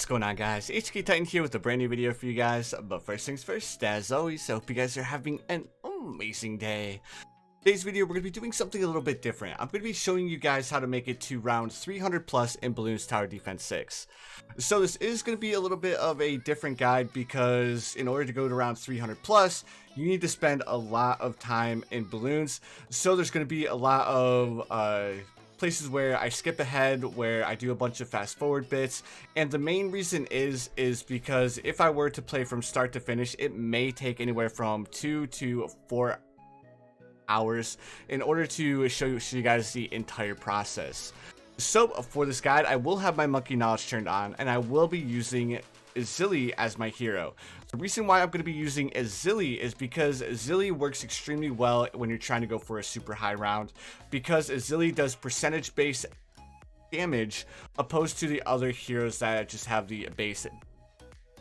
What's going on, guys? HK Titan here with a brand new video for you guys. But first things first, as always, I hope you guys are having an amazing day. Today's video, we're going to be doing something a little bit different. I'm going to be showing you guys how to make it to round 300 plus in Balloons Tower Defense 6. So this is going to be a little bit of a different guide because in order to go to round 300 plus, you need to spend a lot of time in balloons. So there's going to be a lot of places where I skip ahead, where I do a bunch of fast forward bits, and the main reason is because if I were to play from start to finish, it may take anywhere from 2 to 4 hours in order to show you guys the entire process. So for this guide, I will have my monkey knowledge turned on, and I will be using Zilly as my hero. The reason why I'm going to be using Zilly is because Zilly works extremely well when you're trying to go for a super high round, because Zilly does percentage based damage opposed to the other heroes that just have the base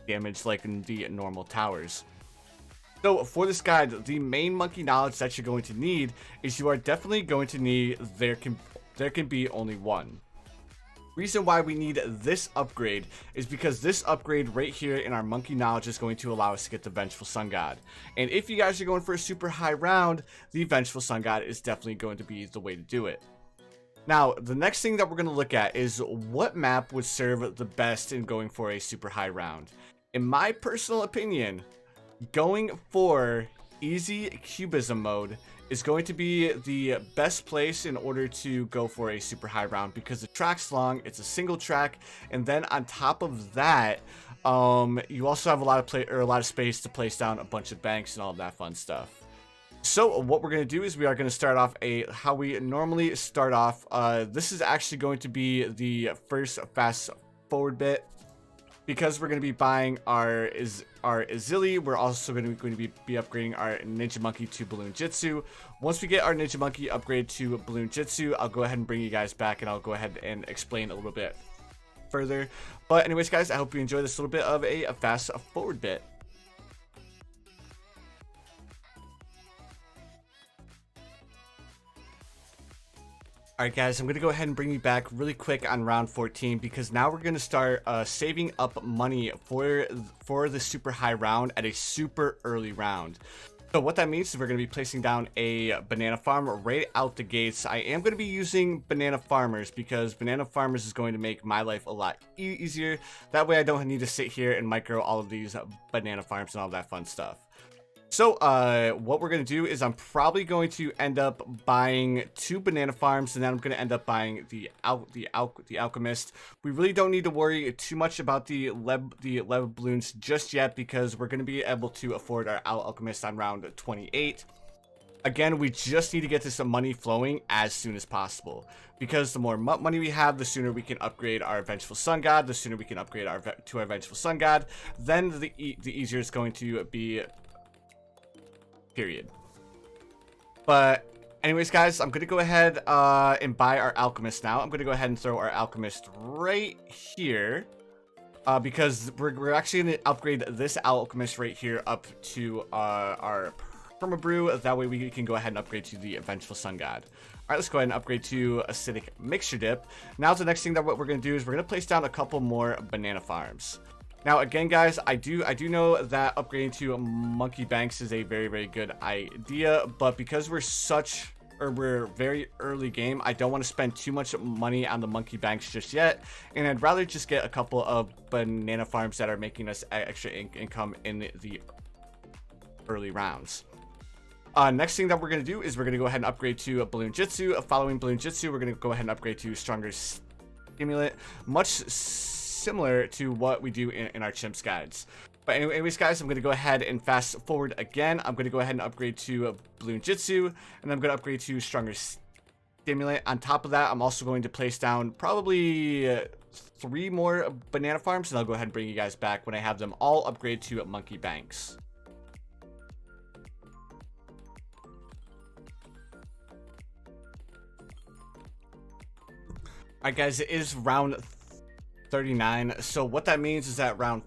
damage like in the normal towers. So for this guide, the main monkey knowledge that you're going to need is you are definitely going to need there can be only one. Reason why we need this upgrade is because this upgrade right here in our monkey knowledge is going to allow us to get the Vengeful Sun God. And if you guys are going for a super high round, the Vengeful Sun God is definitely going to be the way to do it. Now, the next thing that we're going to look at is what map would serve the best in going for a super high round. In my personal opinion, going for easy cubism mode is going to be the best place in order to go for a super high round, because the track's long, it's a single track, and then on top of that, you also have a lot of space to place down a bunch of banks and all of that fun stuff. So what we're going to do is we are going to start off how we normally start off. This is actually going to be the first fast forward bit, because we're going to be buying our Zilly. We're also going to be upgrading our Ninja Monkey to Balloon Jitsu. Once we get our Ninja Monkey upgrade to Balloon Jitsu, I'll go ahead and bring you guys back, and I'll go ahead and explain a little bit further. But anyways, guys, I hope you enjoy this little bit of a fast forward bit. Alright guys, I'm going to go ahead and bring you back really quick on round 14, because now we're going to start saving up money for the super high round at a super early round. So what that means is we're going to be placing down a banana farm right out the gates. I am going to be using banana farmers because banana farmers is going to make my life a lot easier. That way I don't need to sit here and micro all of these banana farms and all that fun stuff. So what we're going to do is I'm probably going to end up buying 2 banana farms, and then I'm going to end up buying the alchemist. We really don't need to worry too much about the lev balloons just yet, because we're going to be able to afford our alchemist on round 28. Again, we just need to get this money flowing as soon as possible, because the more money we have, the sooner we can upgrade our Vengeful Sun God, the sooner we can upgrade our Vengeful Sun God, then the easier it's going to be. Period. But anyways, guys, I'm gonna go ahead and buy our alchemist now. I'm gonna go ahead and throw our alchemist right here, because we're actually gonna upgrade this alchemist right here up to our permabrew. That way we can go ahead and upgrade to the Vengeful Sun God. All right, let's go ahead and upgrade to acidic mixture dip. Now the next thing that what we're gonna do is we're gonna place down a couple more banana farms. Now again, guys, I do know that upgrading to monkey banks is a very good idea, but because we're very early game, I don't want to spend too much money on the monkey banks just yet, and I'd rather just get a couple of banana farms that are making us extra income in the early rounds. Next thing that we're going to do is we're going to go ahead and upgrade to a Balloon Jitsu. Following Balloon Jitsu, we're going to go ahead and upgrade to Stronger Stimulant, much similar to what we do in our chimps guides. But anyways, guys, I'm going to go ahead and fast forward again. I'm going to go ahead and upgrade to Balloon Jitsu, and I'm going to upgrade to Stronger Stimulant. On top of that, I'm also going to place down probably 3 more banana farms, and I'll go ahead and bring you guys back when I have them all upgrade to monkey banks. Alright guys, it is round 39. So what that means is that round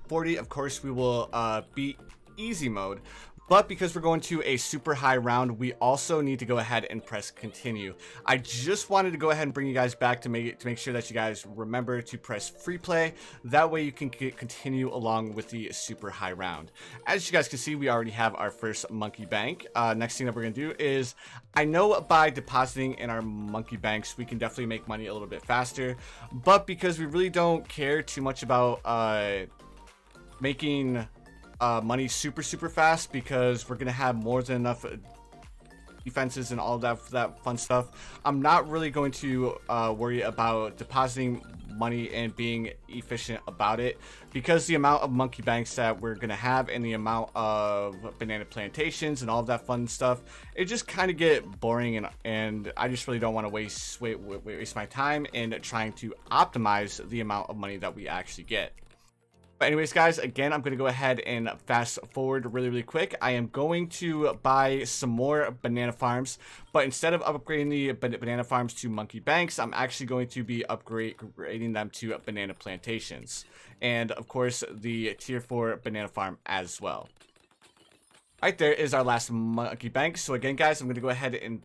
40, of course, we will beat easy mode. But because we're going to a super high round, we also need to go ahead and press continue. I just wanted to go ahead and bring you guys back to make sure that you guys remember to press free play. That way you can continue along with the super high round. As you guys can see, we already have our first monkey bank. Next thing that we're going to do is, I know by depositing in our monkey banks, we can definitely make money a little bit faster. But because we really don't care too much about making money super fast, because we're gonna have more than enough defenses and all that fun stuff, I'm not really going to worry about depositing money and being efficient about it, because the amount of monkey banks that we're gonna have and the amount of banana plantations and all of that fun stuff, it just kind of get boring, and I just really don't want to waste my time in trying to optimize the amount of money that we actually get. But anyways, guys, again, I'm going to go ahead and fast forward really quick. I am going to buy some more banana farms, but instead of upgrading the banana farms to monkey banks, I'm actually going to be upgrading them to banana plantations. And of course, the tier 4 banana farm as well. Right, there is our last monkey bank. So again, guys, I'm going to go ahead and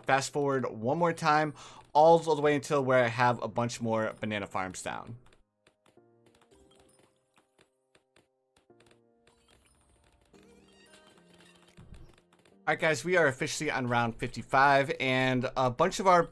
fast forward one more time, all the way until where I have a bunch more banana farms down. Alright guys, we are officially on round 55, and a bunch of our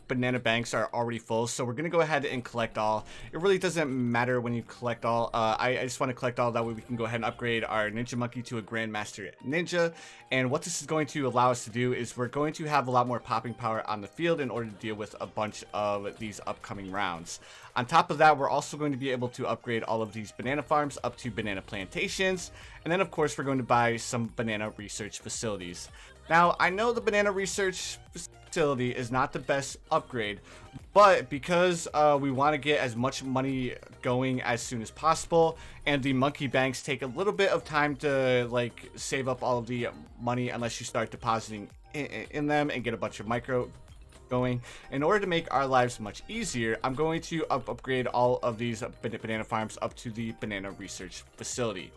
banana banks are already full, so we're going to go ahead and collect all. It really doesn't matter when you collect all. I just want to collect all, that way we can go ahead and upgrade our ninja monkey to a grandmaster ninja. And what this is going to allow us to do is we're going to have a lot more popping power on the field in order to deal with a bunch of these upcoming rounds. On top of that, we're also going to be able to upgrade all of these banana farms up to banana plantations. And then of course, we're going to buy some banana research facilities. Now, I know the banana research facility is not the best upgrade, but because we want to get as much money going as soon as possible, and the monkey banks take a little bit of time to like save up all of the money unless you start depositing in them and get a bunch of micro going. In order to make our lives much easier, I'm going to upgrade all of these banana farms up to the banana research facility.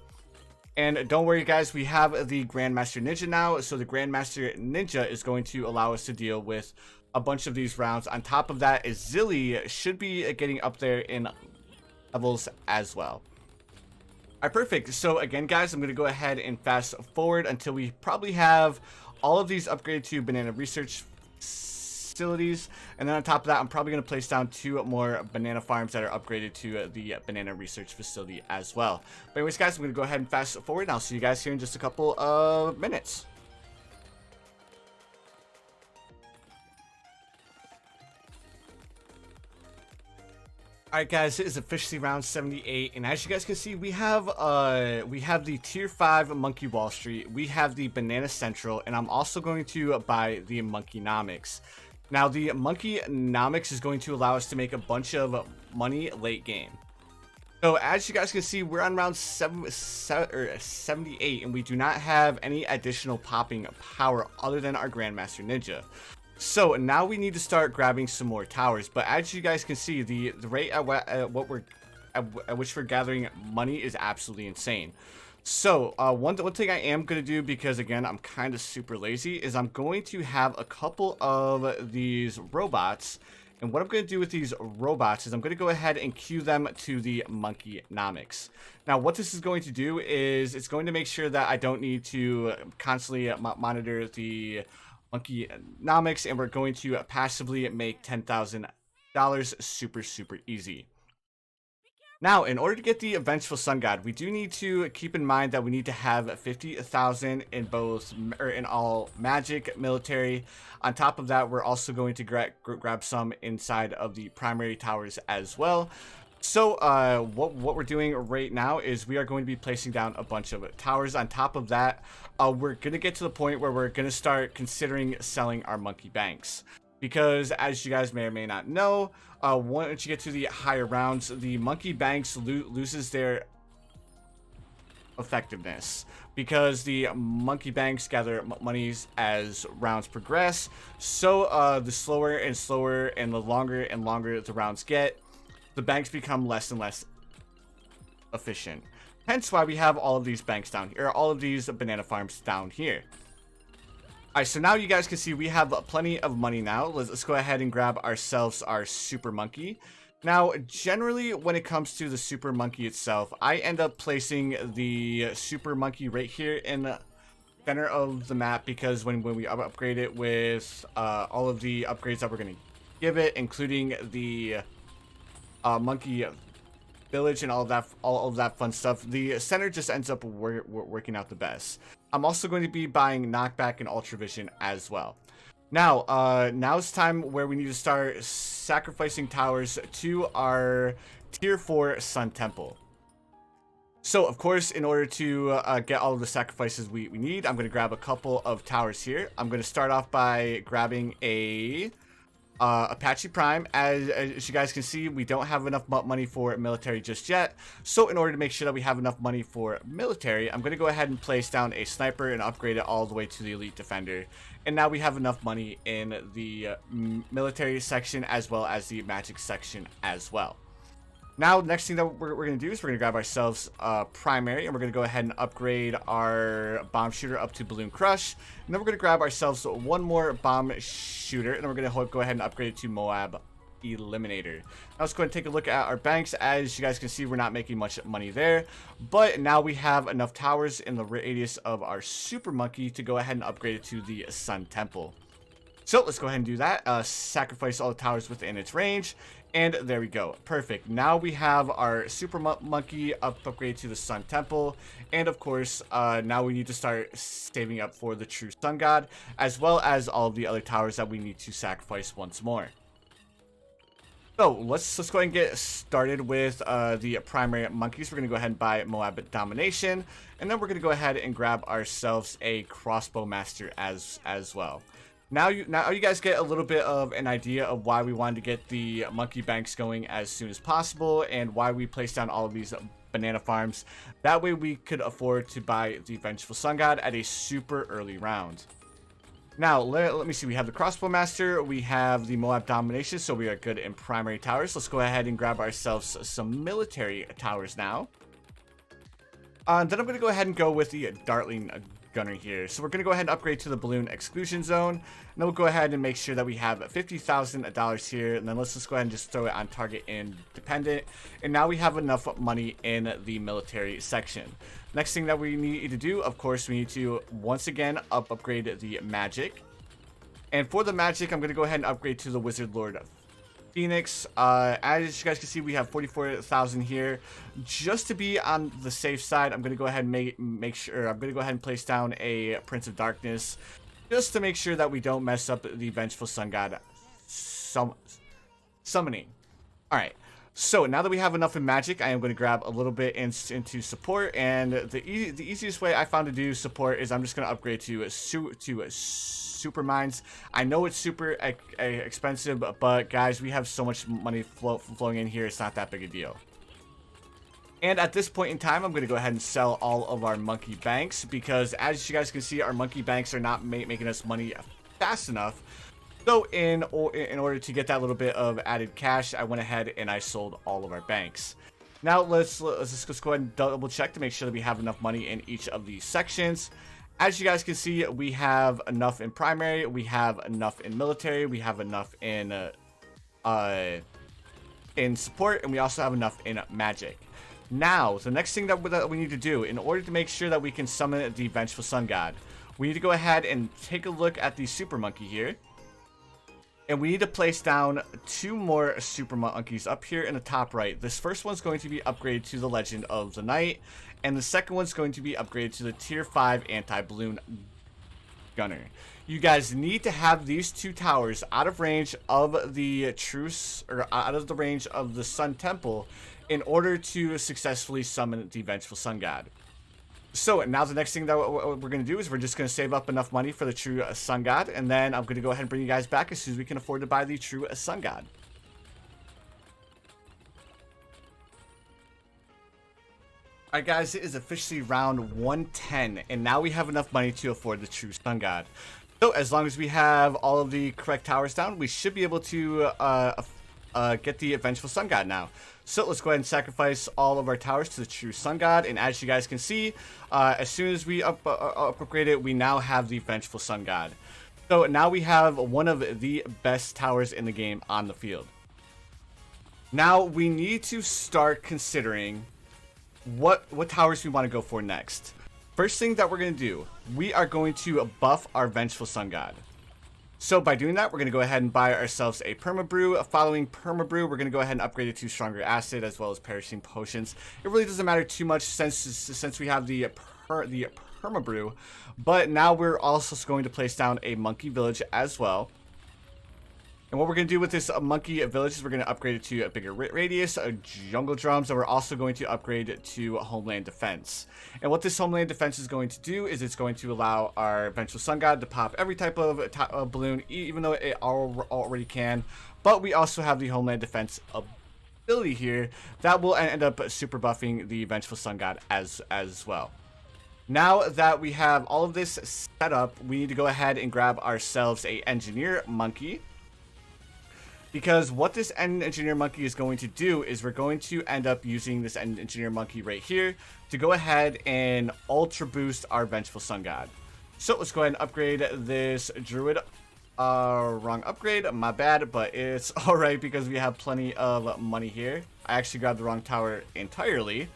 And don't worry guys, we have the Grandmaster Ninja now, so the Grandmaster Ninja is going to allow us to deal with a bunch of these rounds. On top of that, Zilly should be getting up there in levels as well. Alright, perfect. So again guys, I'm going to go ahead and fast forward until we probably have all of these upgraded to banana research facilities, and then on top of that, I'm probably going to place down 2 more banana farms that are upgraded to the banana research facility as well. But anyways guys, I'm going to go ahead and fast forward, and I'll see you guys here in just a couple of minutes. Alright guys, it is officially round 78, and as you guys can see, we have the tier 5 Monkey Wall Street, we have the Banana Central, and I'm also going to buy the Monkey Nomics. Now, the Monkey Nomics is going to allow us to make a bunch of money late game. So, as you guys can see, we're on round 78, and we do not have any additional popping power other than our Grandmaster Ninja. So, now we need to start grabbing some more towers. But as you guys can see, the rate at which we're gathering money is absolutely insane. So, one thing I am going to do, because again, I'm kind of super lazy, is I'm going to have a couple of these robots. And what I'm going to do with these robots is I'm going to go ahead and queue them to the Monkey Nomics. Now, what this is going to do is it's going to make sure that I don't need to constantly monitor the Monkey Nomics, and we're going to passively make $10,000 super easy. Now, in order to get the Vengeful Sun God, we do need to keep in mind that we need to have 50,000 in both, or in all magic, military. On top of that, we're also going to grab some inside of the primary towers as well. So, what we're doing right now is we are going to be placing down a bunch of towers. On top of that, we're going to get to the point where we're going to start considering selling our monkey banks. Because, as you guys may or may not know, once you get to the higher rounds, the monkey banks loses their effectiveness. Because the monkey banks gather monies as rounds progress. So, the slower and slower and the longer the rounds get, the banks become less and less efficient. Hence why we have all of these banks down here, or all of these banana farms down here. Alright, so now you guys can see we have plenty of money now. Let's go ahead and grab ourselves our super monkey. Now, generally, when it comes to the super monkey itself, I end up placing the super monkey right here in the center of the map, because when we upgrade it with all of the upgrades that we're going to give it, including the monkey village and all of that fun stuff, the center just ends up working out the best. I'm also going to be buying knockback and ultravision as well. Now it's time where we need to start sacrificing towers to our tier 4 Sun Temple. So, of course, in order to get all of the sacrifices we need, I'm going to grab a couple of towers here. I'm going to start off by grabbing a Apache Prime. As you guys can see, we don't have enough money for military just yet. So in order to make sure that we have enough money for military, I'm going to go ahead and place down a sniper and upgrade it all the way to the elite defender. And now we have enough money in the military section as well as the magic section as well. Now, the next thing that we're going to do is we're going to grab ourselves primary, and we're going to go ahead and upgrade our bomb shooter up to balloon crush. And then we're going to grab ourselves one more bomb shooter, and then we're going to go ahead and upgrade it to Moab eliminator. Now let's go ahead and take a look at our banks. As you guys can see, we're not making much money there, but now we have enough towers in the radius of our super monkey to go ahead and upgrade it to the Sun Temple. So let's go ahead and do that. Sacrifice all the towers within its range. And there we go. Perfect. Now we have our super monkey upgrade to the Sun Temple. And of course, now we need to start saving up for the true sun god, as well as all of the other towers that we need to sacrifice once more. So let's go ahead and get started with the primary monkeys. We're going to go ahead and buy Moab Domination. And then we're going to go ahead and grab ourselves a crossbow master as well. Now you guys get a little bit of an idea of why we wanted to get the monkey banks going as soon as possible, and why we placed down all of these banana farms. That way we could afford to buy the Vengeful Sun God at a super early round. Now, let me see. We have the crossbow master. We have the Moab Domination, so we are good in primary towers. Let's go ahead and grab ourselves some military towers now. Then I'm going to go ahead and go with the Dartling Gunner here. So we're going to go ahead and upgrade to the balloon exclusion zone. And then we'll go ahead and make sure that we have $50,000 here. And then let's just go ahead and just throw it on target independent. And now we have enough money in the military section. Next thing that we need to do, of course, we need to once again upgrade the magic. And for the magic, I'm going to go ahead and upgrade to the Wizard Lord Phoenix. As you guys can see, we have 44,000 here. Just to be on the safe side, I'm going to go ahead and make sure, I'm going to go ahead and place down a Prince of Darkness, just to make sure that we don't mess up the Vengeful Sun God summoning. Alright, so now that we have enough in magic, I am going to grab a little bit into support, and the easiest way I found to do support is I'm just going to upgrade to super mines. I know it's super expensive, but guys, we have so much money flowing in here, it's not that big a deal. And at this point in time, I'm going to go ahead and sell all of our monkey banks, because as you guys can see, our monkey banks are not making us money fast enough. So in order to get that little bit of added cash, I went ahead and I sold all of our banks. Now let's just go ahead and double check to make sure that we have enough money in each of these sections. As you guys can see, we have enough in primary, we have enough in military, we have enough in support, and we also have enough in magic. Now, the next thing that we need to do, in order to make sure that we can summon the Vengeful Sun God, we need to go ahead and take a look at the super monkey here. And we need to place down 2 more super monkeys up here in the top right. This first one's going to be upgraded to the Legend of the Night, and the second one's going to be upgraded to the Tier 5 Anti-Balloon Gunner. You guys need to have these 2 towers out of range of the truce, or out of the range of the Sun Temple, in order to successfully summon the Vengeful Sun God. So now the next thing that we're going to do is we're just going to save up enough money for the true Sun God, and then I'm going to go ahead and bring you guys back as soon as we can afford to buy the true Sun God. Alright guys, it is officially round 110, and now we have enough money to afford the true Sun God. So as long as we have all of the correct towers down, we should be able to get the Vengeful Sun God now. So let's go ahead and sacrifice all of our towers to the true sun god. And as you guys can see, as soon as we upgrade it, we now have the Vengeful sun god. So now we have one of the best towers in the game on the field. Now we need to start considering what towers we want to go for next. First thing that we're going to do, we are going to buff our Vengeful sun god. So by doing that, we're going to go ahead and buy ourselves a Permabrew. Following Permabrew, we're going to go ahead and upgrade it to Stronger Acid as well as Perishing Potions. It really doesn't matter too much since we have the Permabrew. But now we're also going to place down a Monkey Village as well. And what we're going to do with this Monkey Village is we're going to upgrade it to a bigger radius, Jungle Drums, and we're also going to upgrade it to Homeland Defense. And what this Homeland Defense is going to do is it's going to allow our Vengeful Sun God to pop every type of balloon, even though it already can. But we also have the Homeland Defense ability here that will end up super buffing the Vengeful Sun God as well. Now that we have all of this set up, we need to go ahead and grab ourselves a Engineer Monkey. Because what this Engineer Monkey is going to do is we're going to end up using this Engineer Monkey right here to go ahead and ultra boost our Vengeful Sun God. So let's go ahead and upgrade this Druid. Wrong upgrade, my bad, but it's alright because we have plenty of money here. I actually grabbed the wrong tower entirely.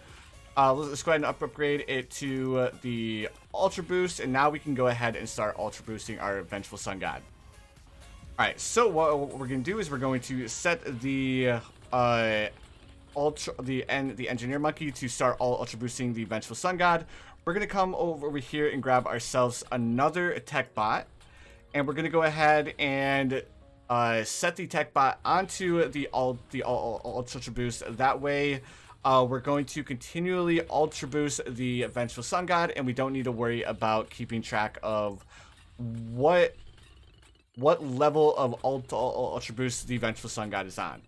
Let's go ahead and upgrade it to the Ultra Boost, and now we can go ahead and start Ultra Boosting our Vengeful Sun God. Alright, so what we're going to do is we're going to set the Engineer Monkey to start ultra boosting the Vengeful Sun God. We're going to come over here and grab ourselves another tech bot, and we're going to go ahead and set the tech bot onto the ultra boost. That way, we're going to continually ultra boost the Vengeful Sun God, and we don't need to worry about keeping track of what level of ultra boost the Vengeful Sun God is on.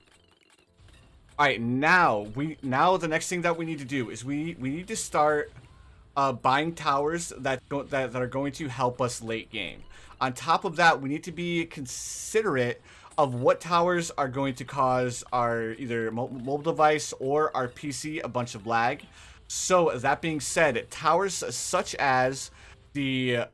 Alright, now the next thing that we need to do is we need to start buying towers that are going to help us late game. On top of that, we need to be considerate of what towers are going to cause our either mobile device or our PC a bunch of lag. So that being said, towers such as the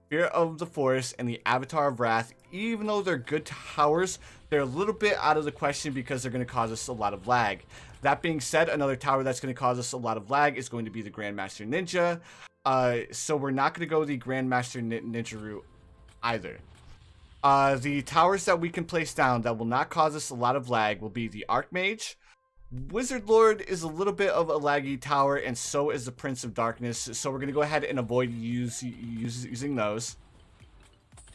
Spirit of the Forest and the Avatar of Wrath, even though they're good towers, they're a little bit out of the question because they're going to cause us a lot of lag. That being said, another tower that's going to cause us a lot of lag is going to be the Grandmaster Ninja. So we're not going to go the Grandmaster Ninja route either. The towers that we can place down that will not cause us a lot of lag will be the Archmage. Wizard Lord is a little bit of a laggy tower, and so is the Prince of Darkness, so we're going to go ahead and avoid using those.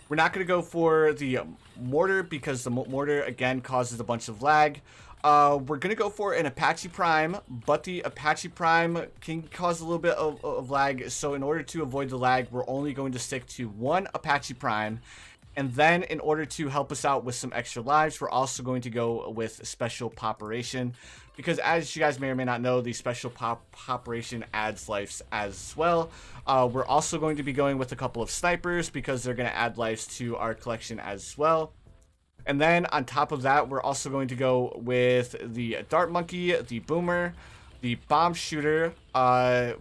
We're not going to go for the Mortar because the Mortar, again, causes a bunch of lag. We're going to go for an Apache Prime, but the Apache Prime can cause a little bit of lag, so in order to avoid the lag, we're only going to stick to one Apache Prime. And then in order to help us out with some extra lives, we're also going to go with Special Popperation, because as you guys may or may not know, the Special Popperation adds lives as well. We're also going to be going with a couple of Snipers because they're going to add lives to our collection as well. And then on top of that, we're also going to go with the Dart Monkey, the Boomer, the Bomb Shooter. I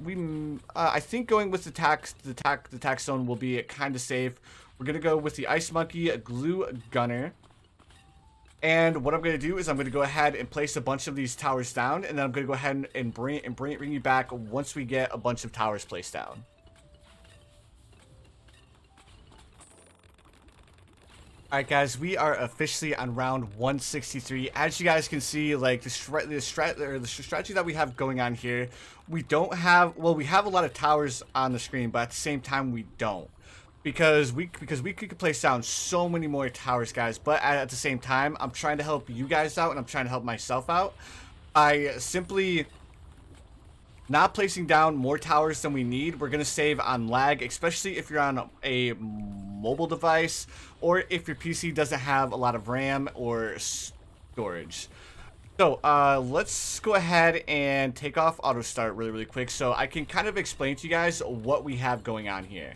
think going with the tack zone will be kind of safe. We're going to go with the Ice Monkey, Glue Gunner. And what I'm going to do is I'm going to go ahead and place a bunch of these towers down. And then I'm going to go ahead and bring you back once we get a bunch of towers placed down. Alright guys, we are officially on round 163. As you guys can see, like the strategy that we have going on here, we don't have, well, we have a lot of towers on the screen, but at the same time we don't. Because we could place down so many more towers, guys, but at the same time, I'm trying to help you guys out and I'm trying to help myself out by simply not placing down more towers than we need. We're going to save on lag, especially if you're on a mobile device or if your PC doesn't have a lot of RAM or storage. So let's go ahead and take off auto start really quick so I can kind of explain to you guys what we have going on here.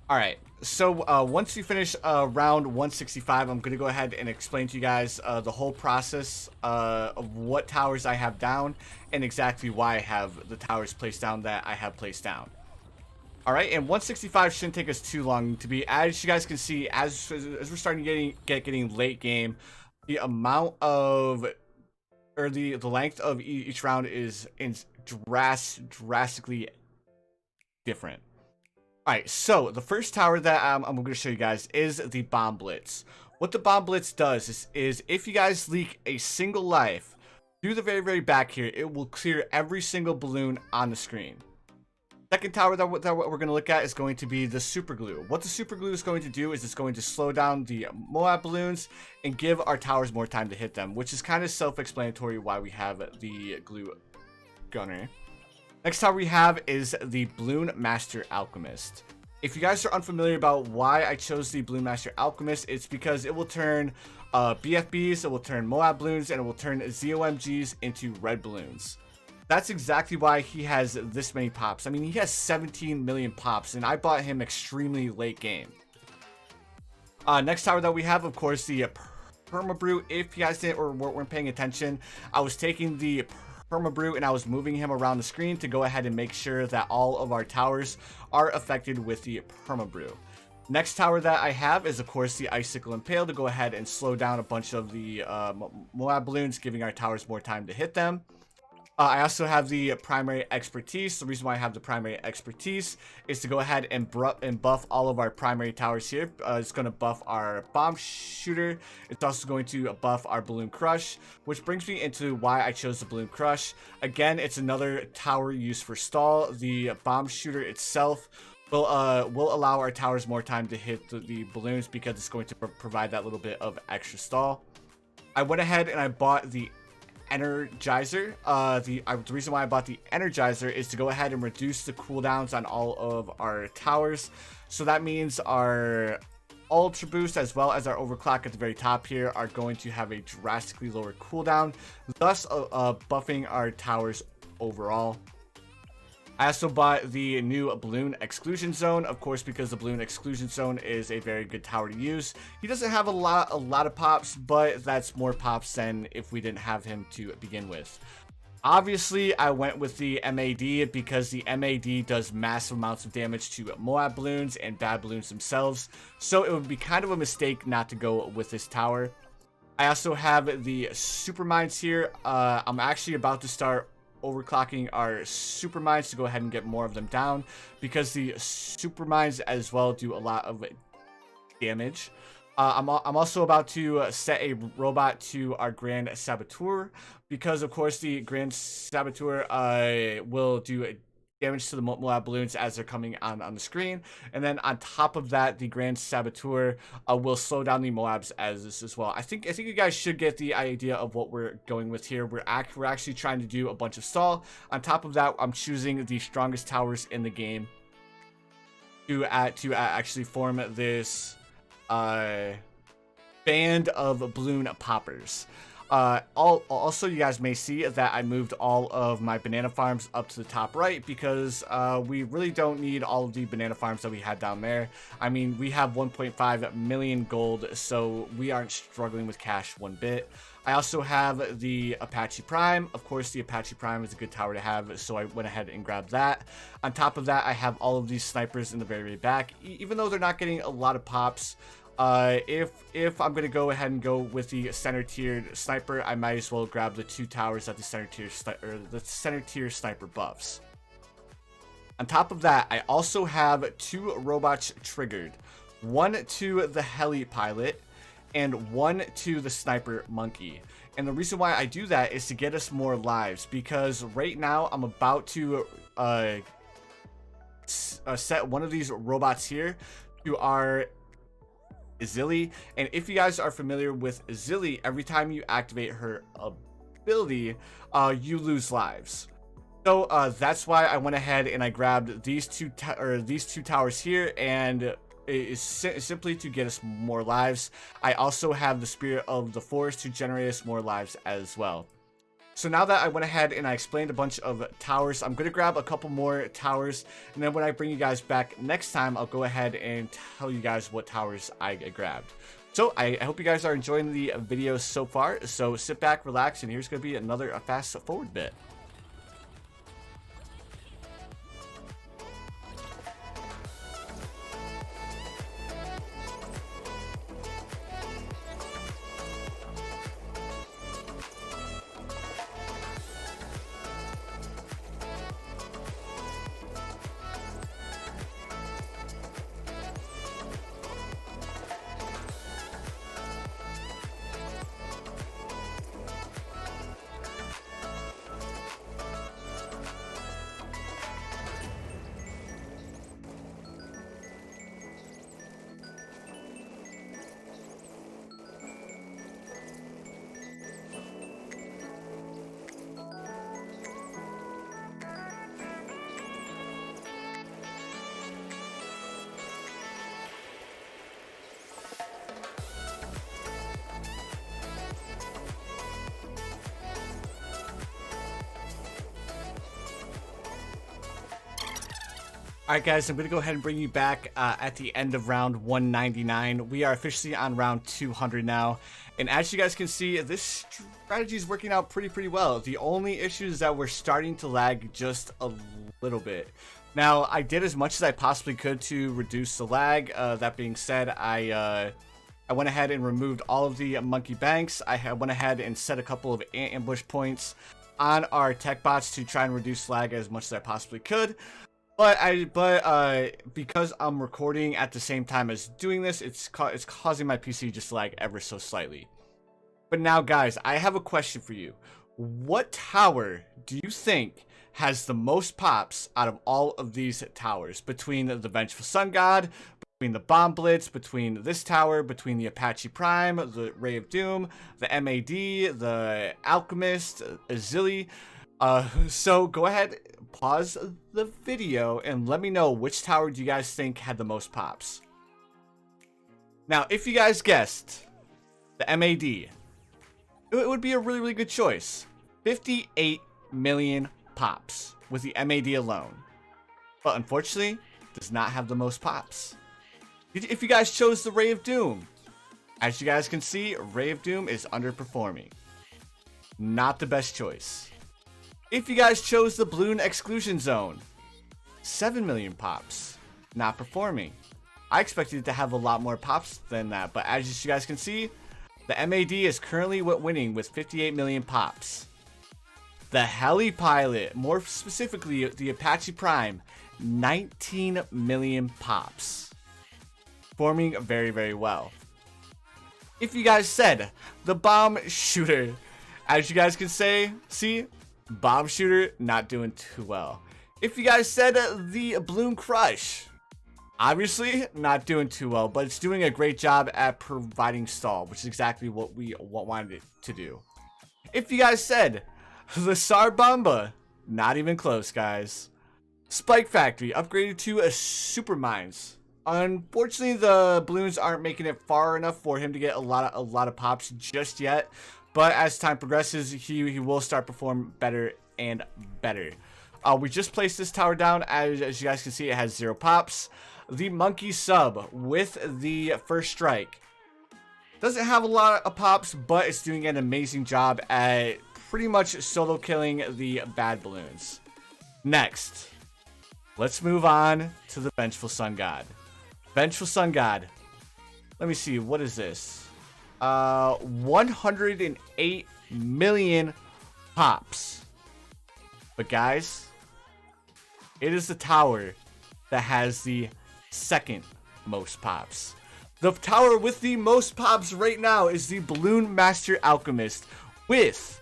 All right, so once you finish round 165, I'm gonna go ahead and explain to you guys the whole process of what towers I have down and exactly why I have the towers placed down that I have placed down. All right, and 165 shouldn't take us too long to be. As you guys can see, as we're starting getting late game, the amount of or the length of each round is drastically different. Alright, so the first tower that I'm going to show you guys is the Bomb Blitz. What the Bomb Blitz does is if you guys leak a single life through the very back here, it will clear every single balloon on the screen. Second tower that we're going to look at is going to be the Super Glue. What the Super Glue is going to do is it's going to slow down the Moab balloons and give our towers more time to hit them, which is kind of self-explanatory why we have the Glue Gunner. Next tower we have is the Balloon Master Alchemist. If you guys are unfamiliar about why I chose the Balloon Master Alchemist, it's because it will turn BFBs, it will turn Moab balloons, and it will turn ZOMGs into red balloons. That's exactly why he has this many pops. I mean, he has 17 million pops, and I bought him extremely late game. Next tower that we have, of course, the Permabrew. If you guys didn't or weren't paying attention, I was taking the Permabrew and I was moving him around the screen to go ahead and make sure that all of our towers are affected with the Permabrew. Next tower that I have is, of course, the Icicle Impale to go ahead and slow down a bunch of the Moab balloons, giving our towers more time to hit them. I also have the Primary Expertise. The reason why I have the Primary Expertise is to go ahead and buff all of our primary towers here. It's going to buff our Bomb Shooter. It's also going to buff our Balloon Crush, which brings me into why I chose the Balloon Crush. Again, it's another tower used for stall. The Bomb Shooter itself will allow our towers more time to hit the balloons because it's going to provide that little bit of extra stall. I went ahead and I bought the Energizer. The reason why I bought the Energizer is to go ahead and reduce the cooldowns on all of our towers. So that means our Ultra Boost as well as our Overclock at the very top here are going to have a drastically lower cooldown, thus buffing our towers overall. I also bought the new Balloon Exclusion Zone, of course, because the Balloon Exclusion Zone is a very good tower to use. He doesn't have a lot of pops, but that's more pops than if we didn't have him to begin with. Obviously, I went with the MAD because the MAD does massive amounts of damage to Moab balloons and bad balloons themselves, so it would be kind of a mistake not to go with this tower. I also have the Super Mines here. I'm actually about to start overclocking our super mines to go ahead and get more of them down, because the super mines as well do a lot of damage. I'm also about to set a robot to our Grand Saboteur, because of course the Grand Saboteur will do damage to the Moab balloons as they're coming on the screen, and then on top of that, the Grand Saboteur will slow down the Moabs as well. I think you guys should get the idea of what we're going with here. We're actually trying to do a bunch of stall. On top of that, I'm choosing the strongest towers in the game to actually form this band of balloon poppers. Also, you guys may see that I moved all of my banana farms up to the top right because we really don't need all of the banana farms that we had down there. I mean, we have 1.5 million gold, so we aren't struggling with cash one bit. I also have the Apache Prime. Of course, the Apache Prime is a good tower to have, so I went ahead and grabbed that. On top of that, I have all of these snipers in the very back. Even though they're not getting a lot of pops, if I'm gonna go ahead and go with the center tiered sniper, I might as well grab the two towers that the center tier sniper buffs. On top of that, I also have two robots triggered, one to the heli pilot and one to the sniper monkey. And the reason why I do that is to get us more lives, because right now I'm about to set one of these robots here to our Zilly. And if you guys are familiar with Zilly, every time you activate her ability, you lose lives. So that's why I went ahead and I grabbed these two towers here, and it is simply to get us more lives. I also have the Spirit of the Forest to generate us more lives as well. So now that I went ahead and I explained a bunch of towers, I'm going to grab a couple more towers. And then when I bring you guys back next time, I'll go ahead and tell you guys what towers I grabbed. So I hope you guys are enjoying the video so far. So sit back, relax, and here's going to be another fast forward bit. Alright guys, I'm going to go ahead and bring you back at the end of round 199. We are officially on round 200 now. And as you guys can see, this strategy is working out pretty well. The only issue is that we're starting to lag just a little bit. Now, I did as much as I possibly could to reduce the lag. That being said, I went ahead and removed all of the monkey banks. I went ahead and set a couple of ambush points on our tech bots to try and reduce lag as much as I possibly could. But because I'm recording at the same time as doing this, it's causing my PC just to lag ever so slightly. But now, guys, I have a question for you. What tower do you think has the most pops out of all of these towers? Between the Vengeful Sun God, between the Bomb Blitz, between this tower, between the Apache Prime, the Ray of Doom, the MAD, the Alchemist, Azili. So go ahead, pause the video, and let me know which tower do you guys think had the most pops. Now, if you guys guessed the MAD, it would be a really good choice. 58 million pops with the MAD alone. But unfortunately, does not have the most pops. If you guys chose the Ray of Doom, as you guys can see, Ray of Doom is underperforming. Not the best choice. If you guys chose the Balloon Exclusion Zone, 7 million pops, not performing. I expected it to have a lot more pops than that, but as you guys can see, the MAD is currently winning with 58 million pops. The Heli Pilot, more specifically the Apache Prime, 19 million pops. Performing very well. If you guys said the Bomb Shooter, as you guys can see, Bomb Shooter not doing too well. If you guys said the Balloon Crush, obviously not doing too well, but it's doing a great job at providing stall, which is exactly what we wanted it to do. If you guys said the Sar Bomba, not even close, guys. Spike Factory upgraded to a Super Mines. Unfortunately, the balloons aren't making it far enough for him to get a lot of pops just yet. But as time progresses, he will start performing better and better. We just placed this tower down. As you guys can see, it has 0 pops. The Monkey Sub with the First Strike doesn't have a lot of pops, but it's doing an amazing job at pretty much solo killing the bad balloons. Next, let's move on to the Vengeful Sun God. Vengeful Sun God. Let me see, what is this? 108 million pops. But guys, it is the tower that has the second most pops. The tower with the most pops right now is the Balloon Master Alchemist with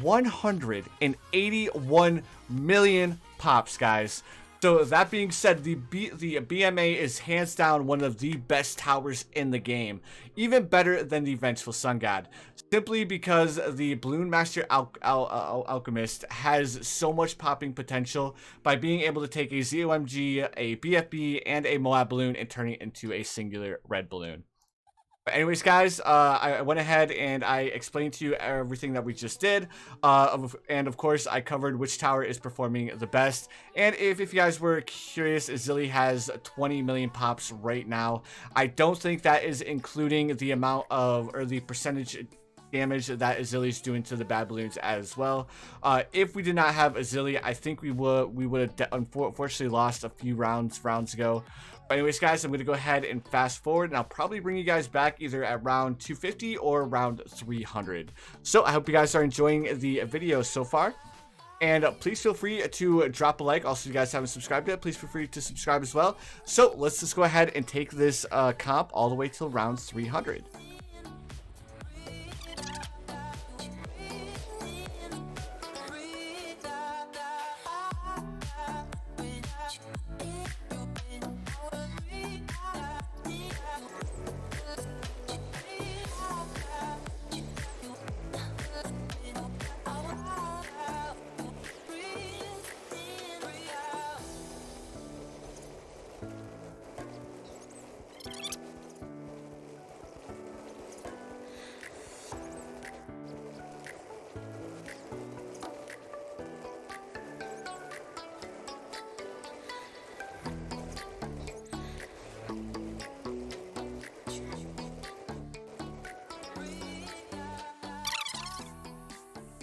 181 million pops, guys. So that being said, the BMA is hands down one of the best towers in the game, even better than the Vengeful Sun God, simply because the Balloon Master Alchemist has so much popping potential by being able to take a ZOMG, a BFB, and a Moab balloon and turning it into a singular red balloon. But anyways, guys, I went ahead and I explained to you everything that we just did. And of course, I covered which tower is performing the best. And if you guys were curious, Zilly has 20 million pops right now. I don't think that is including the amount of, or the percentage damage that Zilly's doing to the bad balloons as well. If we did not have Zilly, I think we would have unfortunately lost a few rounds ago. But anyways, guys, I'm going to go ahead and fast forward, and I'll probably bring you guys back either at round 250 or round 300. So I hope you guys are enjoying the video so far. And please feel free to drop a like. Also, if you guys haven't subscribed yet, please feel free to subscribe as well. So let's just go ahead and take this comp all the way till round 300.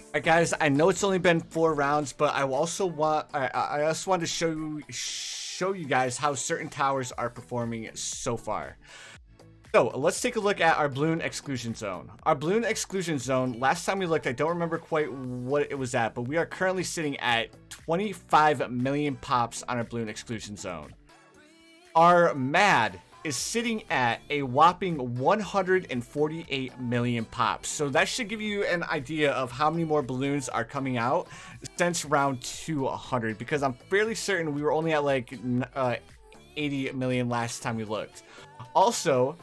Alright, guys, I know it's only been 4 rounds, but I also want I also want to show you guys how certain towers are performing so far. So let's take a look at our balloon exclusion zone. Our balloon exclusion zone, last time we looked, I don't remember quite what it was at, but we are currently sitting at 25 million pops on our balloon exclusion zone. Our MAD is sitting at a whopping 148 million pops. So that should give you an idea of how many more balloons are coming out since round 200, because I'm fairly certain we were only at like 80 million last time we looked. Also,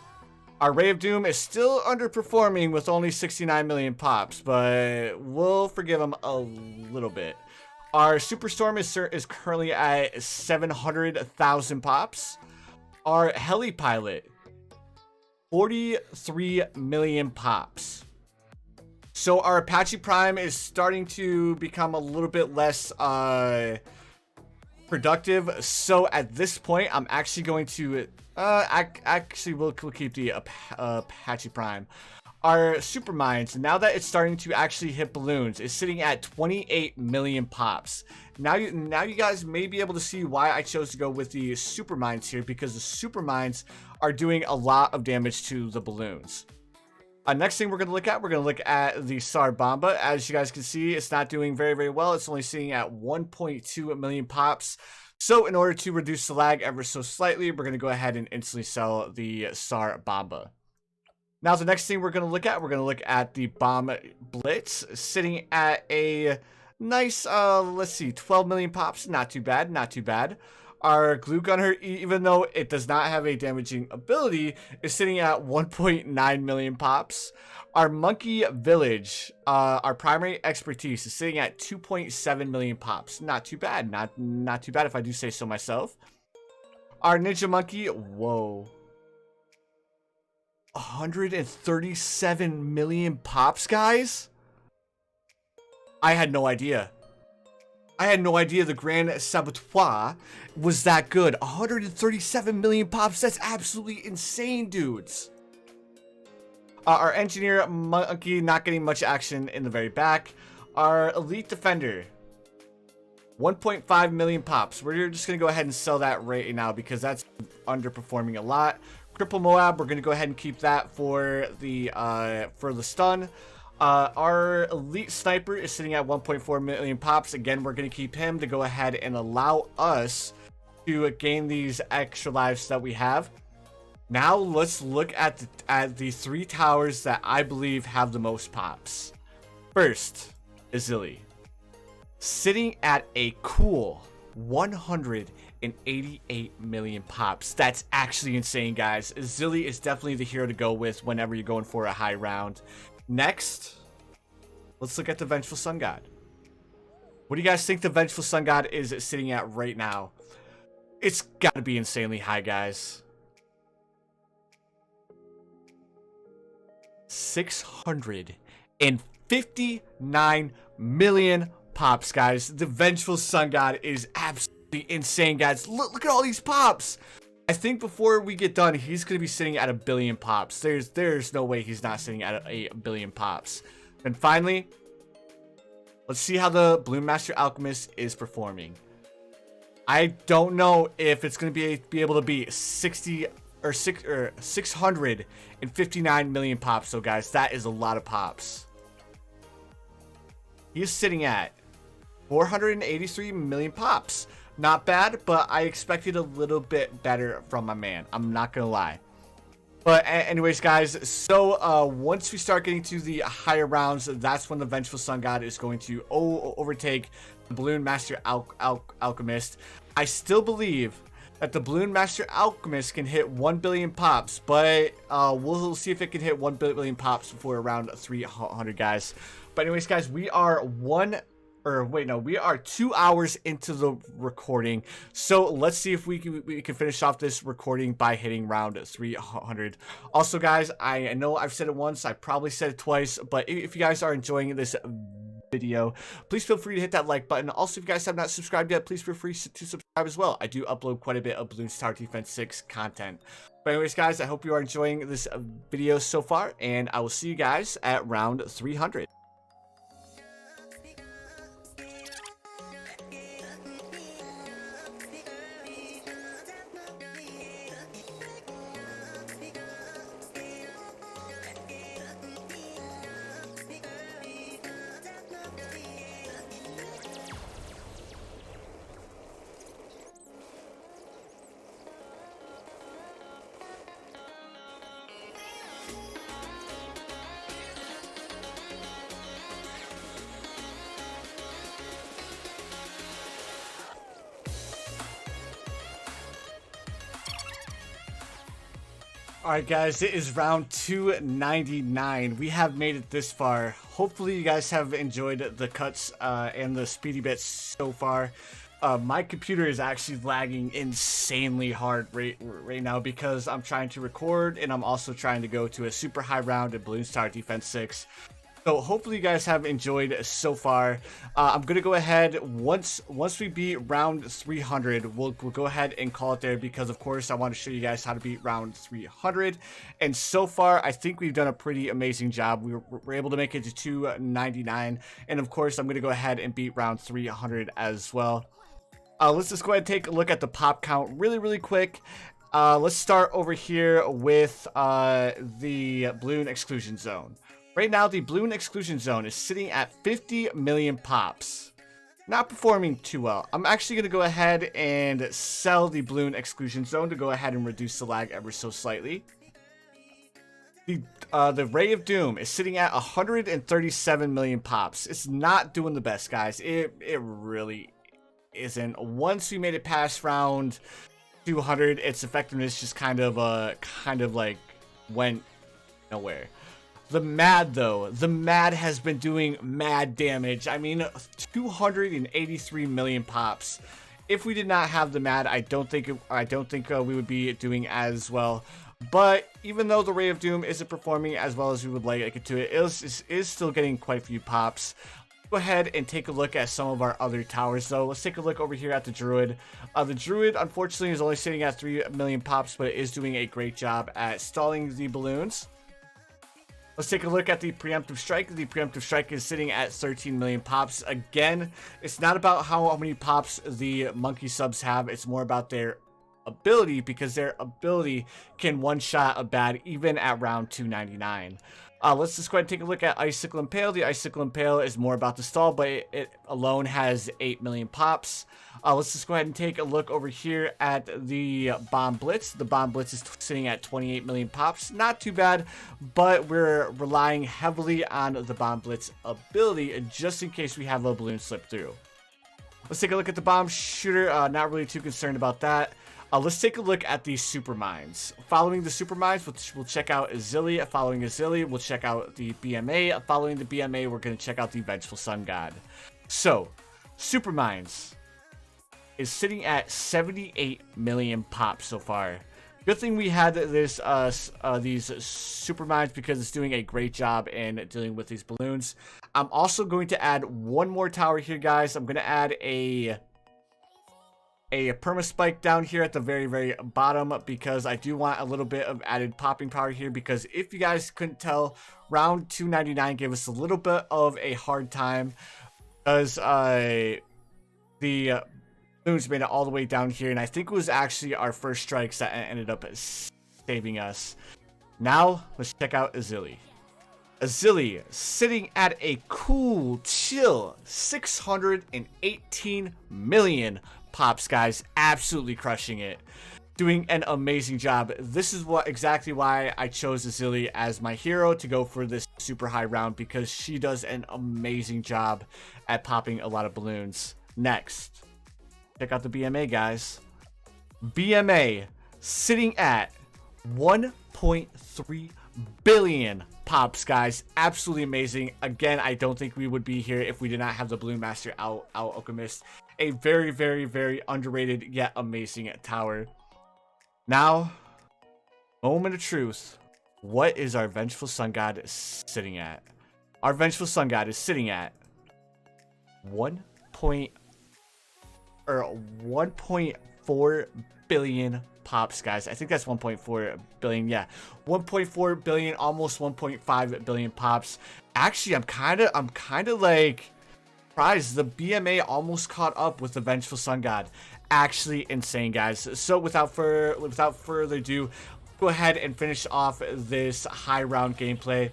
our Ray of Doom is still underperforming with only 69 million pops, but we'll forgive him a little bit. Our Superstorm is currently at 700,000 pops. Our Heli Pilot, 43 million pops. So our Apache Prime is starting to become a little bit less productive. So at this point, I'm actually going to we'll keep the Apache Prime. Our Super Mines, now that it's starting to actually hit balloons, is sitting at 28 million pops. Now you guys may be able to see why I chose to go with the Super Mines here, because the Super Mines are doing a lot of damage to the balloons. Next thing we're going to look at the SAR Bomba. As you guys can see, it's not doing very well. It's only sitting at 1.2 million pops. So in order to reduce the lag ever so slightly, we're going to go ahead and instantly sell the SAR Bomba. Now, the next thing we're going to look at the Bomb Blitz, sitting at a nice, let's see, 12 million pops. Not too bad, not too bad. Our Glue Gunner, even though it does not have a damaging ability, is sitting at 1.9 million pops. Our Monkey Village, our primary expertise, is sitting at 2.7 million pops. Not too bad, not too bad if I do say so myself. Our Ninja Monkey, whoa. 137 million pops, guys? I had no idea. I had no idea the Grand Saboteur was that good. 137 million pops, that's absolutely insane, dudes. Our Engineer Monkey not getting much action in the very back. Our Elite Defender, 1.5 million pops. We're just going to go ahead and sell that right now because that's underperforming a lot. Cripple Moab, we're going to go ahead and keep that for the stun. Our Elite Sniper is sitting at 1.4 million pops. Again, we're going to keep him to go ahead and allow us to gain these extra lives that we have. Now let's look at the 3 towers that I believe have the most pops. First is Zilly, sitting at a cool 188 million pops. That's actually insane, guys. Zilly is definitely the hero to go with whenever you're going for a high round. Next, let's look at the Vengeful Sun God. What do you guys think the Vengeful Sun God is sitting at right now? It's got to be insanely high, guys. 659 million pops, guys. The Vengeful Sun God is absolutely insane, guys. Look at all these pops. I think before we get done, he's going to be sitting at 1 billion pops. There's no way he's not sitting at a billion pops. And finally, let's see how the Balloon Master Alchemist is performing. I don't know if it's going to be able to be 659 million pops. So guys, that is a lot of pops. He's sitting at 483 million pops. Not bad, but I expected a little bit better from my man. I'm not gonna lie. But anyways, guys, so once we start getting to the higher rounds, that's when the Vengeful Sun God is going to overtake the Balloon Master Alchemist. I still believe that the Balloon Master Alchemist can hit 1 billion pops, but we'll see if it can hit 1 billion pops before around 300, guys. But anyways, guys, we are 2 hours into the recording, so let's see if we can finish off this recording by hitting round 300. Also, guys, I know I've said it once, I probably said it twice, but if you guys are enjoying this video, please feel free to hit that like button. Also, if you guys have not subscribed yet, please feel free to subscribe as well. I do upload quite a bit of Balloon Tower Defense 6 content. But anyways, guys, I hope you are enjoying this video so far, and I will see you guys at round 300. Alright, guys, it is round 299. We have made it this far. Hopefully you guys have enjoyed the cuts and the speedy bits so far. My computer is actually lagging insanely hard right now because I'm trying to record and I'm also trying to go to a super high round in Balloon Tower Defense 6. So hopefully you guys have enjoyed so far. I'm gonna go ahead once we beat round 300. We'll go ahead and call it there because of course I want to show you guys how to beat round 300. And so far I think we've done a pretty amazing job. We're able to make it to 299, and of course I'm gonna go ahead and beat round 300 as well. Let's just go ahead and take a look at the pop count really quick. Let's start over here with the Balloon Exclusion Zone. Right now, the Balloon Exclusion Zone is sitting at 50 million pops. Not performing too well. I'm actually going to go ahead and sell the Balloon Exclusion Zone to go ahead and reduce the lag ever so slightly. The Ray of Doom is sitting at 137 million pops. It's not doing the best, guys. It really isn't. Once we made it past round 200, its effectiveness just kind of like went nowhere. The Mad, though, the Mad has been doing mad damage. I mean, 283 million pops. If we did not have the Mad, I don't think we would be doing as well. But even though the Ray of Doom isn't performing as well as we would like it to, it is still getting quite a few pops. Go ahead and take a look at some of our other towers, though. Let's take a look over here at the Druid. The Druid, unfortunately, is only sitting at 3 million pops, but it is doing a great job at stalling the balloons. Let's take a look at the Preemptive Strike. The Preemptive Strike is sitting at 13 million pops. Again, it's not about how many pops the monkey subs have. It's more about their ability, because their ability can one-shot a bad even at round 299. Let's just go ahead and take a look at Icicle Impale. The Icicle Impale is more about the stall, but it alone has 8 million pops. Let's just go ahead and take a look over here at the Bomb Blitz. The Bomb Blitz is sitting at 28 million pops. Not too bad, but we're relying heavily on the Bomb Blitz ability just in case we have a balloon slip through. Let's take a look at the Bomb Shooter. Not really too concerned about that. Let's take a look at the Super Mines. Following the Super Mines, we'll check out Azili. Following Azili, we'll check out the BMA. Following the BMA, we're going to check out the Vengeful Sun God. So, Super Mines is sitting at 78 million pops so far. Good thing we had this these super mines, because it's doing a great job in dealing with these balloons. I'm also going to add one more tower here, guys. I'm going to add a perma spike down here at the very bottom, because I do want a little bit of added popping power here. Because if you guys couldn't tell, round 299 gave us a little bit of a hard time, because the balloons made it all the way down here, and I think it was actually our first strikes that ended up saving us. Now let's check out Azili. Azili sitting at a cool, chill 618 million pops, guys. Absolutely crushing it. Doing an amazing job. This is exactly why I chose Azili as my hero to go for this super high round, because she does an amazing job at popping a lot of balloons. Next, check out the BMA, guys. BMA sitting at 1.3 billion pops, guys. Absolutely amazing. Again, I don't think we would be here if we did not have the Balloon Master Alchemist. A very underrated yet amazing tower. Now, moment of truth. What is our Vengeful Sun God sitting at? Our Vengeful Sun God is sitting at 1.4 billion pops, guys. I think that's 1.4 billion. Yeah, 1.4 billion, almost 1.5 billion pops. Actually, I'm kind of like surprised. The BMA almost caught up with the Vengeful Sun God. Actually insane, guys. So without further ado, go ahead and finish off this high round gameplay.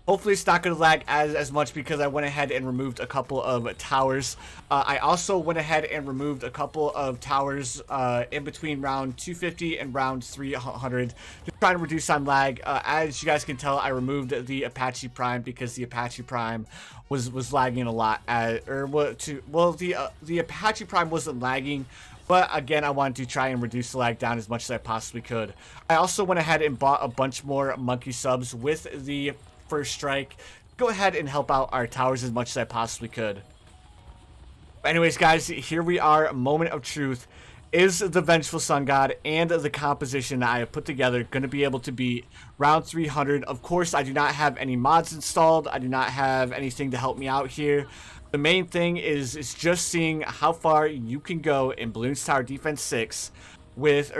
Hopefully it's not going to lag as much, because I went ahead and removed a couple of towers. I also went ahead and removed a couple of towers in between round 250 and round 300 to try to reduce on lag. As you guys can tell, I removed the Apache Prime because the Apache Prime was lagging a lot. The Apache Prime wasn't lagging, but again, I wanted to try and reduce the lag down as much as I possibly could. I also went ahead and bought a bunch more monkey subs with the first strike. Go ahead and help out our towers as much as I possibly could. But anyways, guys, here we are. Moment of truth. Is the Vengeful Sun God and the composition that I have put together going to be able to beat round 300? Of course, I do not have any mods installed. I do not have anything to help me out here. The main thing is just seeing how far you can go in Balloons Tower Defense 6 with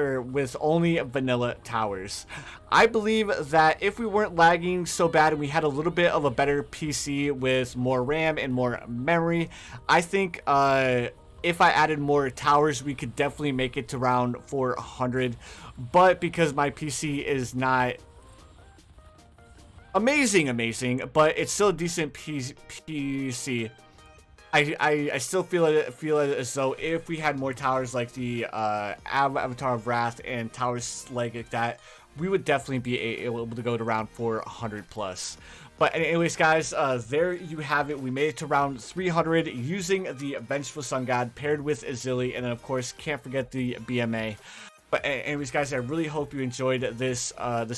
only vanilla towers. I believe that if we weren't lagging so bad and we had a little bit of a better PC with more RAM and more memory, I think if I added more towers, we could definitely make it to round 400. But because my PC is not amazing, but it's still a decent PC, I still feel as though if we had more towers like the Avatar of Wrath and towers like that, we would definitely be able to go to round 400 plus. But anyways, guys, there you have it. We made it to round 300 using the Vengeful Sun God paired with Azili, and then of course can't forget the BMA. But anyways, guys, I really hope you enjoyed this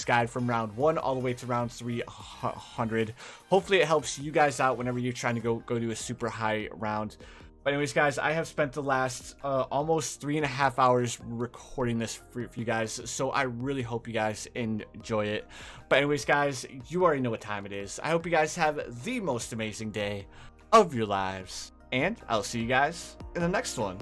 guide from round 1 all the way to round 300. Hopefully it helps you guys out whenever you're trying to go do a super high round. But anyways, guys, I have spent the last almost 3.5 hours recording this for you guys, so I really hope you guys enjoy it. But anyways, guys, you already know what time it is. I hope you guys have the most amazing day of your lives, and I'll see you guys in the next one.